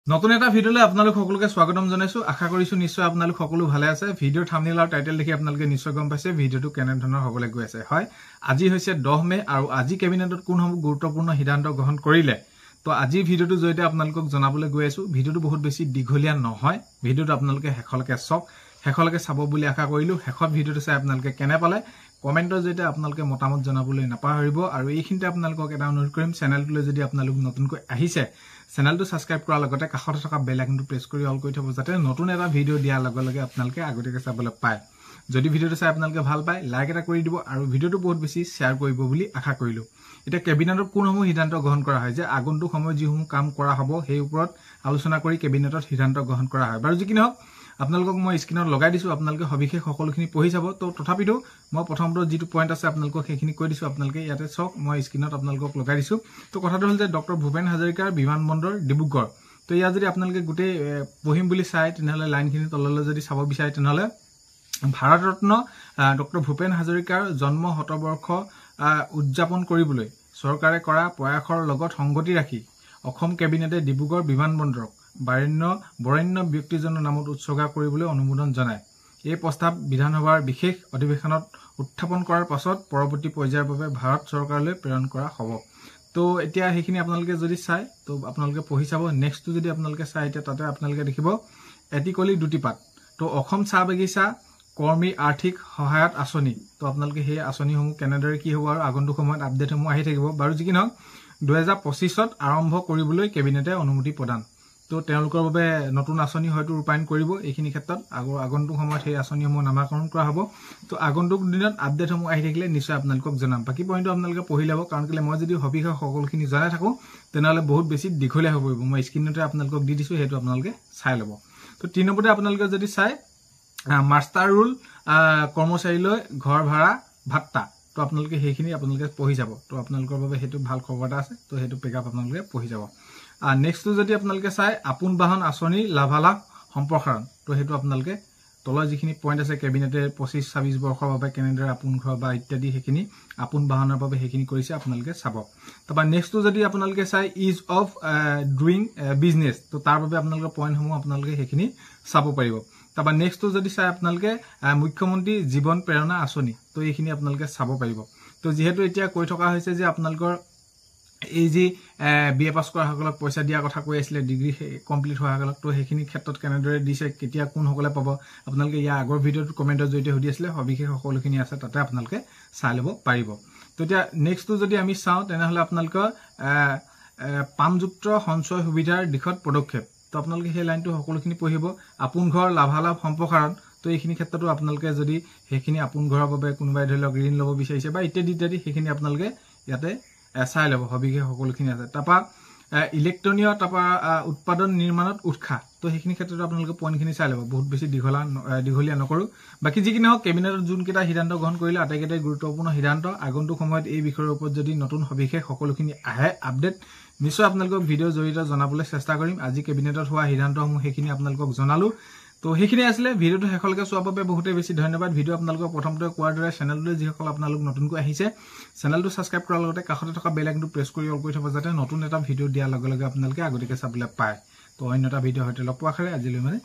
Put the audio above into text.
নতুন এটা ভিডিওলৈ আপোনালোক সকলোকে স্বাগতম জনাইছো আশা কৰিছো নিশ্চয় আপোনালোক সকলো ভালে আছে ভিডিওৰ থাম্বনেইল আৰু টাইটেল দেখি আপোনালোকে নিশ্চয় গম পাইছে ভিডিওটো কেনে ধৰণৰ হ'বলৈ গৈ আছে হয় আজি হৈছে 10 মে আৰু আজি কেবিনেটত কোন হ'ব গুৰুত্বপূৰ্ণ সিদ্ধান্ত গ্ৰহণ কৰিলে তো আজি ভিডিওটো জৰিতে আপোনালোকক জনাবলৈ গৈ আছো ভিডিওটো বহুত বেছি দীঘলীয়া নহয় ভিডিওটো আপোনালোকে হেখলকে হেখলকে চাব বুলি আশা কৰিলো হেখত ভিডিওটো চাই আপোনালোকে কেনে পালে কমেন্টৰ জৰিতে আপোনালোকে মতামত জনাবলৈ নাপাহৰিব আৰু এইখিনিতে আপোনালোকক এটা অনুৰোধ কৰিম চেনেলটোলৈ যদি আপোনালোক নতুনকৈ আহিছে চেনেলটো সাবস্ক্ৰাইব কৰাৰ লগতে কাষতে থকা বেল আইকনটো প্ৰেছ কৰি অল কৰি থব যাতে নতুন এটা ভিডিও দিয়াৰ লগে লগে আপোনালোকে আগতীয়াকৈ চাবলৈ পায় যদি ভিডিওটো চাই আপোনালোকে ভাল পায় লাইক এটা কৰি দিব আৰু ভিডিওটো বহুত বেছি শেয়াৰ কৰিব বুলি আশা কৰিলো এটা কেবিনেটৰ কোনসমূহ সিদ্ধান্ত গ্ৰহণ কৰা হয় যে আগন্তুক সময় যিসমূহ কাম কৰা হ'ব সেই ওপৰত আলোচনা কৰি কেবিনেটত সিদ্ধান্ত গ্ৰহণ কৰা হয় বাৰু যিকি নহওক আপোনালোকক মই স্ক্ৰিনত লগাই দিছো আপোনালোকে সবিশেষ সকলোখিনি পঢ়ি যাব তো তথাপিতো মই প্ৰথমটো যেটো পইণ্ট আছে আপোনালোকক সেইখিনি কৈ দিছো আপোনালোকে ইয়াতে চক মই স্ক্ৰিনত আপোনালোকক লগাই দিছো তো কথাটো হ'ল যে ডক্টৰ ভূপেন হাজৰিকাৰ বিমানবন্দৰ ডিব্ৰুগড় তো ইয়া যদি আপোনালোকে গুটে পঢ়িম বুলি চাই তেনেহলে লাইনখিনি তললৈ যদি চাব বিচাৰে তেনেহলে ভাৰত ৰত্ন ডক্টৰ ভূপেন হাজৰিকাৰ জন্ম শতবৰ্ষ উদযাপন কৰিবলৈ চৰকাৰে কৰা প্ৰয়াসৰ লগত সংগতি ৰাখি অসম কেবিনেটে ডিব্ৰুগড় বিমানবন্দৰক বৰেণ্য ব্যক্তিজনৰ নামত উৎসৰ্গা কৰিবলৈ অনুমোদন জনায় এই প্ৰস্তাৱ বিধানসভাৰ বিশেষ অধিৱেশনত উত্থাপন কৰাৰ পাছত পৰৱৰ্তী পৰ্যায়ৰ বাবে ভাৰত চৰকাৰলৈ প্ৰেৰণ কৰা হ'ব তো এতিয়া হেখিনি আপোনালোকে যদি চাই তো আপোনালোকে পঢ়ি চাব নেক্সট যদি আপোনালোকে চাই এতিয়া তাতে আপোনালোকে দেখিব এটিকলি দুটিপাত তো অসম চাহ বাগিচা কৰ্মী আৰ্থিক সহায়ত আঁচনি তো আপোনালোকে সেই আঁচনিসমূহ কেনেদৰে কি হ'ব আৰু আগন্তুক সময়ত আপডেটসমূহ আহি থাকিব বাৰু যিকি নহওক 2025ত আৰম্ভ কৰিবলৈ কেবিনেটে অনুমতি প্ৰদান তো তেওঁলোকৰ বাবে নতুন আঁচনি হয়তো ৰূপায়ণ কৰিব এইখিনি ক্ষেত্ৰত আগন্তুক সময়ত সেই আঁচনিসমূহ নামাকৰণ কৰা হ'ব তো আগন্তুক দিনত আপডেটসমূহ আহি থাকিলে নিশ্চয় আপোনালোকক জনাম বাকি পইণ্টটো আপোনালোকে পঢ়ি ল'ব কাৰণ কেলে মই যদি সবিশেষ সকলোখিনি জনাই থাকো তেনেহলে বহুত বেছি দীঘলীয়া হ'ব মই স্ক্ৰিনতে আপোনালোকক দি দিছো সেইটো আপোনালোকে চাই ল'ব তো 3 নম্বৰতে আপোনালোকে যদি চাই মাষ্টাৰ ৰুল কৰ্মচাৰীলৈ ঘৰ ভাড়া ভাত্তা তো আপোনালোকে সেইখিনি আপোনালোকে পঢ়ি যাব তো আপোনালোকৰ বাবে হেতু ভাল খবৰ এটা আছে তো হেতু পেকআপ আপোনালোকে পঢ়ি যাব নেক্সট যদি আপোনালোকে চাই আপোন বাহন আঁচনি লাভালাভ সম্প্ৰসাৰণ তো হেতু আপোনালোকে তলৰ যিখিনি পইণ্ট আছে কেবিনেটে 25-26 বৰ্ষৰ বাবে কেনেদৰে আপোন ঘৰ বা ইত্যাদি সেইখিনি আপোন বাহনৰ বাবে সেইখিনি কৰিছে আপোনালোকে চাব তবা নেক্সট যদি আপোনালোকে চাই ইজ অফ ডুইং বিজনেছ তো তাৰ বাবে আপোনালোকৰ পইণ্টসমূহ আপোনালোকে সেইখিনি চাব পাৰিব তবা নেক্সট যদি চাই আপোনালোকে মুখ্যমন্ত্ৰী জীৱন প্ৰেৰণা আঁচনি তো এইখিনি আপোনালোকে চাব পাৰিব তো যেহেতু এতিয়া কৈ থকা হৈছে যে আপোনালোকৰ এই যে বিএ পাস কৰা সকলক পইচা দিয়া কথা কৈ আছিল ডিগ্ৰী কমপ্লিট হোৱা সকলক তো সেইখিনি ক্ষেত্ৰত কেনেদৰে দিছে কেতিয়া কোন সকলে পাব আপোনালোকে ইয়া আগৰ ভিডিওটো কমেন্টৰ জৰিতে সুধি আছিল সবিশেষ সকলোখিনি আছে তাতে আপোনালোকে চাই ল'ব পাৰিব তো এতিয়া নেক্সট যদি আমি চাওঁ তেনেহলে আপোনালোকৰ পামযুক্ত সঞ্চয় সুবিধাৰ দিশত পদক্ষেপ তো আপোনালোকে সেই লাইনটো সকলোখিনি পঢ়িব আপোন ঘৰ লাভালাভ সম্প্ৰসাৰণ তো এইখিনি ক্ষেত্ৰতো আপোনালোকে যদি সেইখিনি আপোন ঘৰৰ বাবে কোনোবাই ধৰি লওক ঋণ ল'ব বিচাৰিছে বা ইত্যাদি সেইখিনি আপোনালোকে ইয়াতে চাই ল'ব সবিশেষ সকলোখিনি আছে তাপা ইলেক্ট্ৰনিক তাপা উৎপাদন নিৰ্মাণত উৎসাহ তো সেইখিনি ক্ষেত্ৰত আপোনালোকে পইণ্টখিনি চাই ল'ব বহুত বেছি দীঘলীয়া নকৰো বাকি যিকি নহওক কেবিনেটত যোনকেইটা সিদ্ধান্ত গ্ৰহণ কৰিলে আটাইকেইটাই গুৰুত্বপূৰ্ণ সিদ্ধান্ত আগন্তুক সময়ত এই বিষয়ৰ ওপৰত যদি নতুন সবিশেষ সকলোখিনি আহে আপডেট নিশ্চয় আপোনালোকক ভিডিঅ' জৰিয়তে জনাবলৈ চেষ্টা কৰিম আজি কেবিনেটত হোৱা সিদ্ধান্তসমূহ সেইখিনি আপোনালোকক জনালো তো সেইখিনি আছিল ভিডিওটো হেখলকে চোৱাৰ বাবে বহুতে বেছি ধন্যবাদ ভিডিও আপোনালোকক প্ৰথমতে কোৱাৰ দৰে চেনেলটো যিসকল আপোনালোক নতুনকৈ আহিছে চেনেলটো সাবস্ক্ৰাইব কৰাৰ লগতে কাষতে থকা বেল আইকনটো প্ৰেছ কৰি অল কৰি থব যাতে নতুন এটা ভিডিও দিয়াৰ লগে লগে আপোনালোকে আগতীয়াকৈ চাবলৈ পায় তো অন্য এটা ভিডিও হয়তো লগ পোৱা খাৰে আজিলৈ মানে